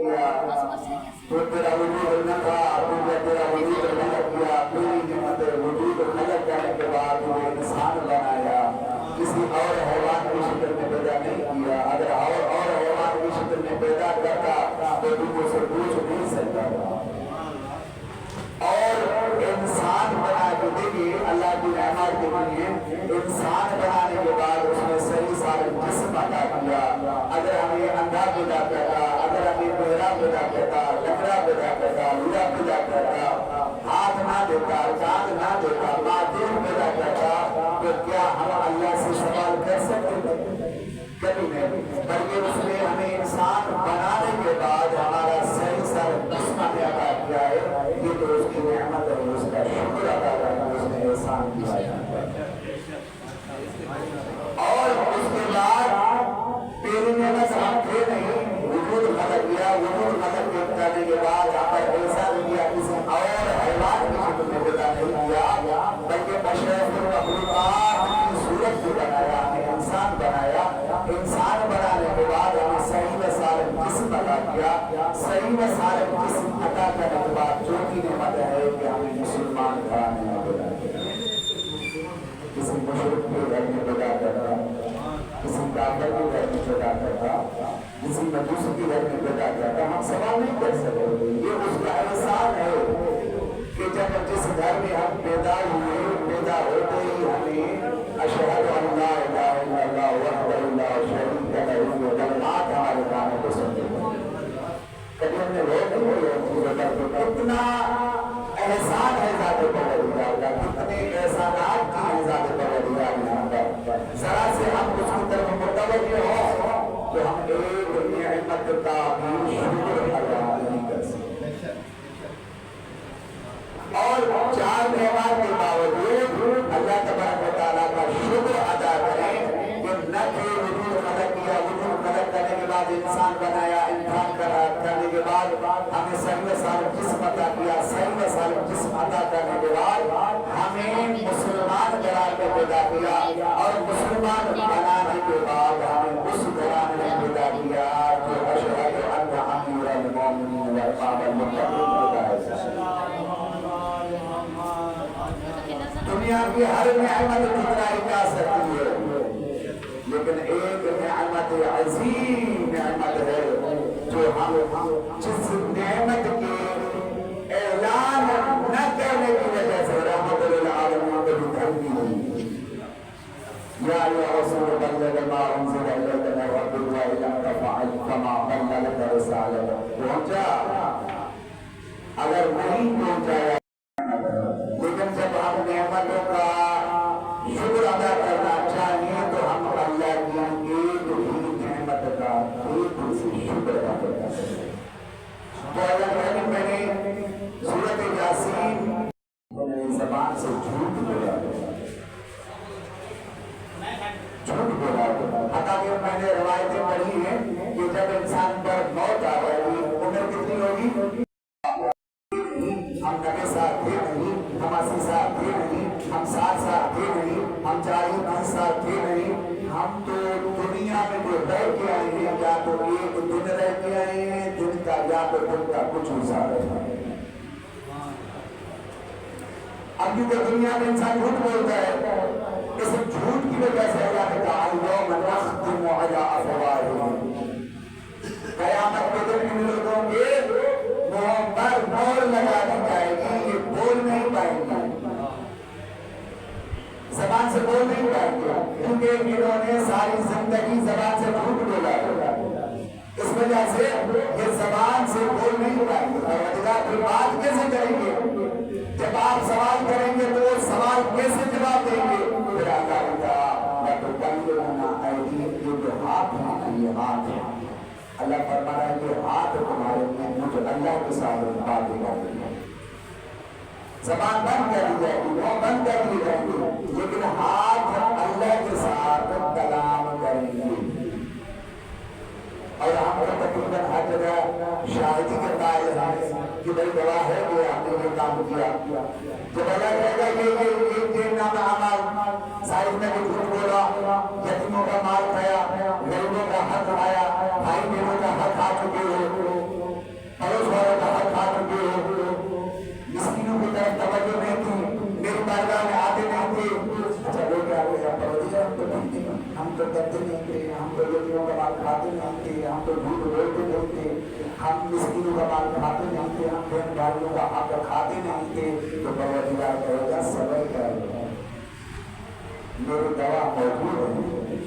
کیا تو تیرا وجود نہ تھا، تو جب تیرا وجود خلق کیا، پوری نعمت وجود خلق کرنے کے بعد تجھے انسان بنایا، کسی اور حیوان کی شکل میں پیدا نہیں کیا. اگر اور حیوان کی شکل میں پیدا کرتا تو تم اسے پوچھ نہیں سکتا تھا. اور انسان بنا کے دیکھیے اللہ کی رحمت کے لیے انسان بنانے کے بعد اس میں صحیح سالم جسم عطا کیا. اگر ہمیں اندھا پیدا کرتا، اگر ہمیں بہرا پیدا کرتا، لنگڑا پیدا کرتا، لولا پیدا کرتا، ہاتھ نہ دیتا، چاند نہ دیتا، معدوم پیدا کرتا، تو کیا ہم اللہ سے سوال کر سکتے تھے؟ کبھی نہیں. بلکہ اس نے ہمیں انسان بنانے کے بعد ہمارا صحیح سالم جسم عطا کیا ہے. یہ تو اس کی نعمت ہے، اس کا شکر ادا کرنا، اس نے احسان کیا ہے. اور اس کے بعد تیری نعمت ہم تھے نہیں، وجود خلق کیا. وجود خلق کرنے کے بعد ہمیں ایسا دیا کسی اور حیوان کی شکل میں پیدا نہیں کیا، بلکہ اشرف المخلوقات کی صورت بھی بنایا، ہمیں انسان بنایا. انسان بنانے کے بعد ہمیں صحیح و سالم جسم عطا کیا. صحیح و سالم جسم عطا کرنے کے بعد چوتھی نعمت ہے کہ ہمیں مسلمان گھرانے میں پیدا کیا. کسی مشرک کے گھر میں پیدا کرتا، کسی کافر کے گھر میں پیدا کرتا، کسی مجوسی کے گھر میں پیدا کرتا، ہم سوال نہیں کر سکتے. یہ اس کا احسان ہے کہ جب جس گھر میں ہم پیدا ہوئے، پیدا ہوتے ہی ہمیں اشہد ان لا الہ الا اللہ وحدہ لا شریک لہ کلمات ہمارے کانوں کو سنتے ہیں. کبھی ہم نے غور نہیں کیا ان چیزوں پر کہ کتنا احسان ہے ذات پروردگار کا، کتنے احسانات کی ہے ذات پروردگار کا. ذرا سے ہم اس کی طرف متوجہ ہوں تو ہم ایک نعمت کا بھی شکر ادا نہیں کر سکتے. اور چار نعمات کے باوجود اللہ تبارک و تعالیٰ کا شکر ادا کریں کہ نہ کہ وجود خلق کیا، وجود خلق کرنے کے بعد انسان بنایا، انسان کرنے کے بعد ہمیں صحیح و سالم جسم عطا کیا. صحیح و سالم جسم عطا کرنے کے بعد ہمیں مسلمان گھرانے میں پیدا کیا، اور مسلمان بنانے کے بعد ہمیں اس گھرانے میں پیدا کیا جو اشہد ان امیر المومنین و امام المتقین ہوتا ہے. دنیا کی ہر نعمت ٹھکرائی جا سکتی ہے، لیکن ایک نعمت عظیم نعمت ہے جو ہم جس نعمت کے اعلان نہ کرنے کی وجہ سے رحمت للعالمین کو دھمکی ہوئی. یا ایھا الرسول بلغ ما انزل الیک من ربک وان لم تفعل فما بلغت رسالته. پہنچا؟ اگر نہیں پہنچایا، لیکن جب ہم نعمتوں کا شکر ادا کرنا چاہیے تو ہم اللہ کی ایک ہی نعمت کا ایک ہی شکر ادا کرنا چاہیے. تو اگر میں نے سورۃ یاسین زبان سے جھوٹ بولا، حتیٰ میں نے روایتیں پڑھی ہیں کہ جب انسان پر موت آ گئی، عمر کتنی ہوگی؟ ہم 90 سال تھے نہیں، ہم 80 سال تھے نہیں، ہم 60 سال تھے نہیں، ہم 40-30 سال تھے نہیں. ہم تو دنیا میں جو رہ کے آئے ہیں، یا تو ایک دن رہ کے آئے ہیں دن کا، یا تو دن کا کچھ حصہ رہا ہے. اب کیونکہ دنیا میں انسان جھوٹ بولتا ہے، اس جھوٹ کی وجہ سے اللہ نے کہا اليوم نختم علی افواہہم. قیامت کے دن ان لوگوں کے منہوں پر مہر لگا دی جائے گی، یہ بول نہیں پائیں گے، زبان سے بول نہیں پائیں گے، کیونکہ انہوں نے ساری زندگی زبان سے جھوٹ بولا. اس وجہ سے یہ زبان سے بول نہیں پائیں گے. اور پھر بات کیسے کریں گے؟ جب آپ سوال کریں گے تو وہ سوال کیسے جواب دیں گے؟ پھر اللہ نے کہا یہ جو ہاتھ ہیں، یہ ہاتھ ہیں. اللہ فرما رہا ہے کہ ہاتھ تمہارے لیے مجھے اللہ کے ساتھ باتیں کر رہی ہے. زبان بند کر دی جائے گی، منہ بند کر دی جائے گی، لیکن ہاتھ اللہ کے ساتھ کلام کریں گے. اور ہم تقریباً ہر جگہ شاہدی کے قائل ہیں کہ بھائی گواہ ہے کہ ہم نے یہ کام کیا. جب اللہ کہے گا یہ نام اعمال صاحب نے بھی جھوٹ بولا، یتیموں کا مال کھایا، غریبوں کا حق کھایا، بھائی بہنوں کا حق کھا چکے ہو، تو کرتے نہیں تھے, ہم تو یتیموں کا مال کھاتے نہیں تھے, ہم تو جھوٹ بولتے نہیں تھے, ہم مسکینوں کا مال کھاتے نہیں تھے, ہم بہن بھائیوں کا حق کھاتے نہیں تھے. تو پروردگار کہے گا صبر کر, میرے گواہ موجود ہیں,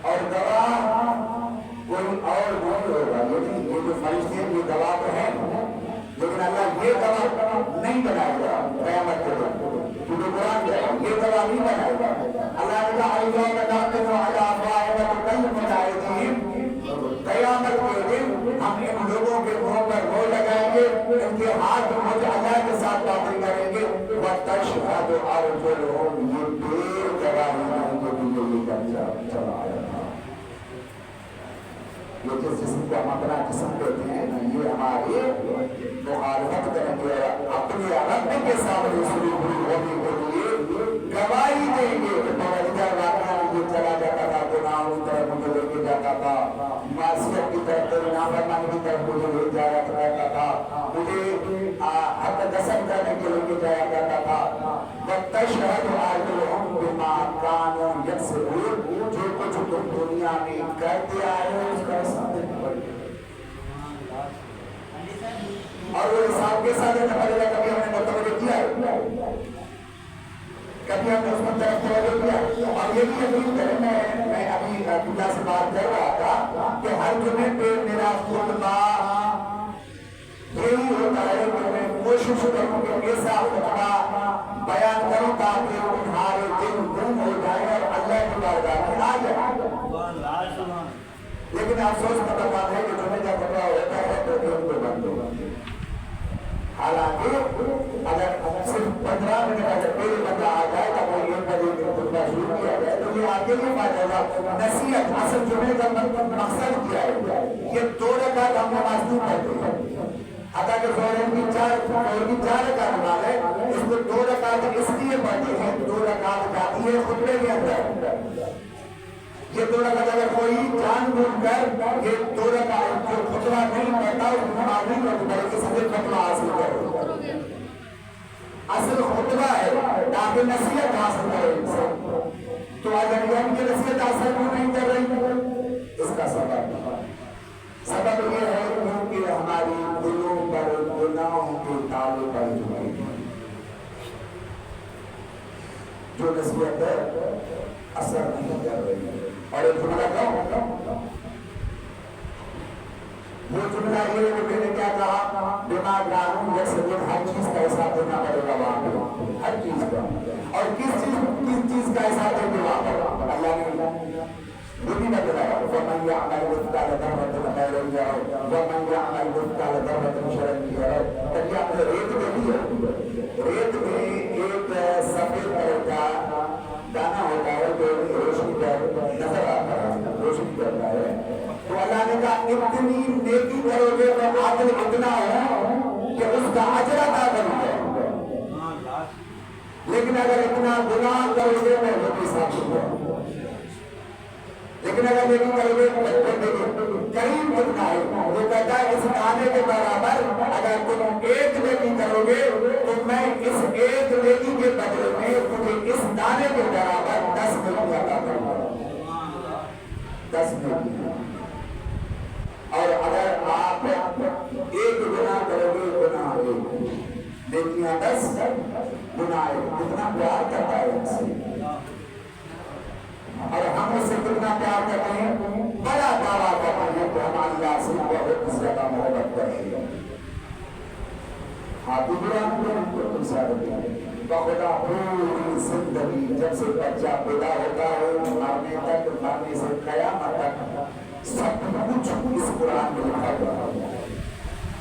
اور گواہ کوئی اور نہیں ہوگا. لیکن یہ جو فرشتے یہ گواہ تو ہے, لیکن اللہ یہ گواہ نہیں بنائے گا قیامت کے دن. کیونکہ قرآن ہے یہ گواہ نہیں بنائے گا. اللہ نے کہا قیامت کے دن ہم ان لوگوں کے منہ پر وہ لگائیں گے, ان کے ہاتھ مجھے اللہ کے ساتھ باتیں کریں گے. وَتَشْهَدُ أَرْجُلُهُمْ, یہ دیر گواہی نہیں جو یہ چلا آیا تھا. یہ جس جسم کو ہم اپنا جسم کہتے ہیں یہ ہماری مخالفت کریں گے, اپنے رب کے سامنے سلوک ہونے کے لیے گواہی دیں گے. پروردگار واقعہ یہ چلا جاتا تھا, گناہوں کی طرف مجھے لے کے جاتا تھا, معصیت کی طرف تیری نافرمانی کی طرف مجھے لے جایا کرتا تھا, مجھے حق قسم کرنے کے لے کے جایا کرتا تھا. وَتَشْهَدُ أَرْجُلُهُمْ بِمَا كَانُوا يَكْسِبُونَ, جو کچھ تم دنیا میں کرتے آئے ہو اس کا حساب دینا پڑے گا. اور وہ حساب کے ساتھ دینا پڑے گا. کبھی ہم نے متوجہ کیا ہے, کبھی ہم نے اس پر طرف توجہ کیا. اور یہ بھی یقین کریں, میں ابھی اللہ سے بات کر رہا تھا کہ ہر جمعے پہ میرا خطبہ یہی ہوتا ہے کہ میں کوشش کروں کہ ایسا خطبہ بیان کروں تاکہ تمہارے دل گم ہو جائے اور اللہ کی بارگاہ میں آ جائے. لیکن افسوس کا بات ہے کہ جمعے کا خطبہ ہوتا ہے تو دل کو بند ہوگا. حالانکہ اگر صرف 15 منٹ اگر کوئی بندہ آ جائے تو وہ یہ بجے خطبہ شروع کیا جائے تو یہ آگے نہیں پاتا گا. نصیحت اصل جمعے کا مقصد کیا ہے, یہ 2 رکعت ہم نماز نہیں پڑھتے ہیں. حالانکہ فوراً کی 4 رکعت نماز ہے, اس کو 2 رکعت اس لیے پڑھتے ہیں, 2 رکعت جاتی ہے خطبے کے اندر. یہ 2 رکعت اگر کوئی جان بوجھ کر یہ 2 رکعت جو خطبہ نہیں پڑھتا اس نماز نہیں پڑھتا بلکہ سب خطبہ حاصل کرے. اصل خطبہ ہے تاکہ نصیحت حاصل کرے انسان. تو اگر یہ ان کی نصیحت حاصل نہیں کر رہی اس کا سبب یہ ہے کہ ہماری دلوں پر گناہوں کے تالے پڑ چکے ہیں. جو نصیحت ہے اثر نہیں کر رہی ہے. اور ایک جملہ کہوں, وہ جملہ یہ ہے کہ میں نے کیا کہا, دماغ رانوں جیسے ہر چیز کا حساب دینا پڑے گا وہاں پہ, ہر چیز کا. اور کس چیز کا حساب دیں گے وہاں پر اللہ نے وہ بھی بتلایا. وَمَنْ يَعْمَلْ مِثْقَالَ ذَرَّةٍ خَيْرًا يَرَهُ وَمَنْ يَعْمَلْ مِثْقَالَ ذَرَّةٍ شَرًّا يَرَهُ. کبھی آپ نے ریت دیکھی ہے, ریت میں ایک سفید کلر کا دانا ہوتا ہے جو روشنی پر نظر آتا ہے, روشنی کرتا ہے. تو اللہ نے کہا اتنی نیکی کرو گے تو عدل اتنا ہے کہ اس کا اجر عطا کروں گا, لیکن اگر اتنا گناہ کرو گے میں وہ بھی ساتھ ہوں. لیکن اگر نیکی کرو گے کریم کتنا ہے, وہ کہتا ہے اس دانے کے برابر اگر تم ایک نیکی کرو گے تو میں اس ایک نیکی کے بدلے میں تمہیں اس دانے کے برابر 10 نیکی عطا کروں گا. 10 نیکی. اور اگر آپ ایک گناہ کرو گے, گناہ 1, نیکیاں 10, گناہ 1. کتنا پیار کرتا ہے ان سے, اور ہم اس سے کتنا پیار کرتے ہیں, بڑا دعویٰ کرتے ہیں کہ ہم اللہ سے بہت زیادہ محبت کرتے ہیں. بخدا پوری زندگی جب سے بچہ پیدا ہوتا ہے مرنے تک, مرنے سے قیامت تک سب کچھ اس قرآن میں لکھا ہوا ہے.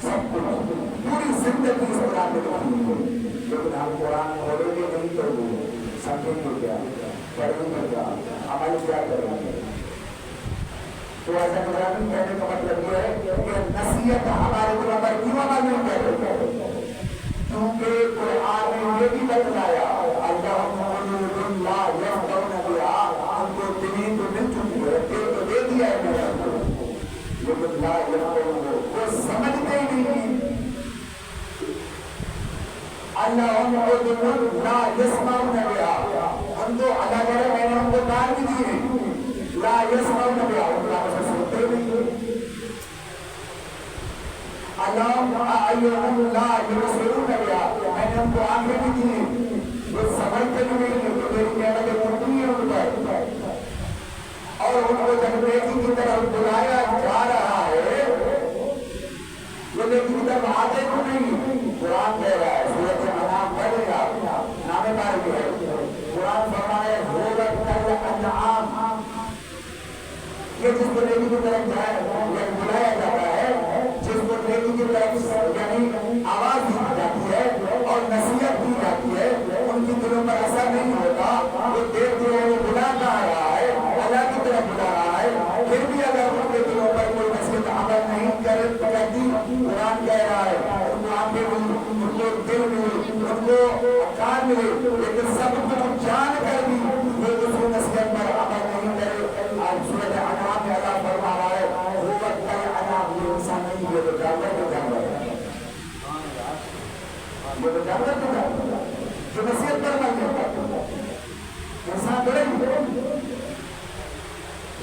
سب کچھ پوری زندگی اس قرآن میں لکھی ہوئی ہے. لیکن ہم قرآن پڑھیں گے نہیں تو سمجھیں گے کیا, پڑھیں گے کیا, عمل کیا کریں گے. تو ایسا قرآن کہنے کا مطلب یہ ہے کہ نصیحت ہمارے دلوں پر کیوں عمل نہیں کرتے, کیونکہ قرآن نے یہ بھی بتلایا اللہ ہم کو دین تو مل چکی ہے, دل تو دے دیا ہے میں ہم کو, لیکن وہ سمجھتے ہی نہیں. اللہ ہم کو لا یسمعون بها, ہم تو اللہ کرے میں نے ہم کو کان لا يسمعون بها اللہ سے سنتے نہیں اللہ اعینہم لا یبصرون بها میں نے ان کو آنکھیں بھی دی وہ سمجھتے بھی نہیں کہ میری نعمت کتنی ہے ان پر اور ان کو جب نیکی کی طرف بلایا جا رہا ہے وہ نیکی کی طرف آتے کو نہیں قرآن کہہ رہا ہے سورۃ انعام پڑھ لے آپ نام بار ہے قرآن فرمایا حورۃ الانعام یہ جس کو نیکی کی طرف جائے بلایا جاتا ہے جس کو نیکی کی طرف یعنی آواز دی جاتی ہے اور نصیحت دی جاتی ہے ان کی دلوں پر اثر نہیں ہوتا وہ دیکھتے ہیں وہ بلا کہا رہا ہے اللہ کی طرف بلا رہا ہے پھر بھی اگر ان کے دلوں پر کوئی نصیحت عمل نہیں کرتی قرآن کہہ رہا ہے ان کو آنکھیں ملی ان کو دل ملی ان کو کان ملے لیکن سب کچھ جان کر بھی وہ اس نصیحت پر عمل نہیں کرے سورۃ انعام میں اللہ فرما رہا ہے حورۃ الانعام یہ انسان نہیں یہ تو جانور کے جانور ہے یہ تو جانور کے جانور ہے جو نصیحت پر عمل نہیں کرتا انسان بڑے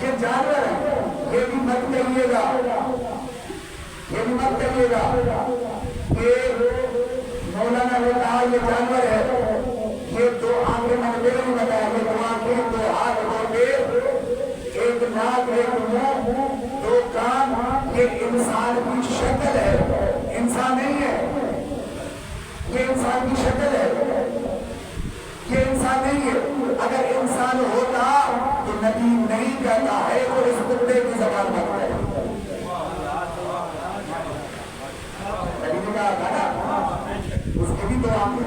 یہ جانور ہے یہ بھی مت کہیے گا یہ بھی مت کہیے گا کہ مولانا نے کہا یہ جانور ہے یہ دو آنکھیں میں نے میرے نہیں بتایا یہ دو آنکھیں دو ہاتھ دو پیر ایک ناک ایک منہ دو کان یہ انسان کی شکل ہے انسان نہیں ہے یہ انسان کی شکل ہے یہ انسان نہیں ہے اگر انسان ہوتا تو نبی نہیں کہتا ہے وہ اس کتے کی زبان بنتا ہے نبی نے کہا تھا نا اس کے بھی تو آپ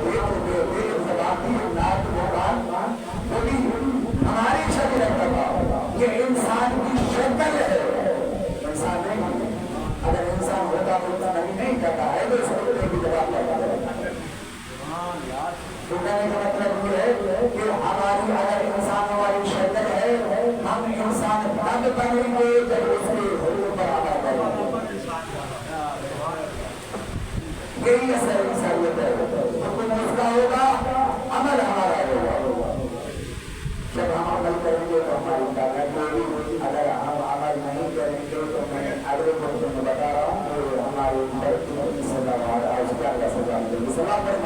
ایک ہوتے ہوتے ایک زبان تھی ایک ناک دو کان وہ بھی ہماری شکل رکھتا تھا یہ انسان کی شکل ہے انسان نہیں اگر انسان ہوتا تو نبی نہیں کہتا ہے تو اس کتے کی زبان بنتا ہے تو کہنے کا مطلب یہ ہے کہ ہماری اگر انسان ہماری شکل ہے ہم انسان تب بنیں گے جب اس کے حقوق پر عمل کریں یہی اصل انسانیت ہے حکم اس کا ہوگا عمل ہمارا ہوگا جب ہم عمل کریں گے تو ہماری طاقت ہوگی اگر ہم عمل نہیں کریں گے تو میں اگلے وقت میں بتا رہا ہوں کہ ہمارے اوپر سزا اس کا سزا ملے گی سزا پر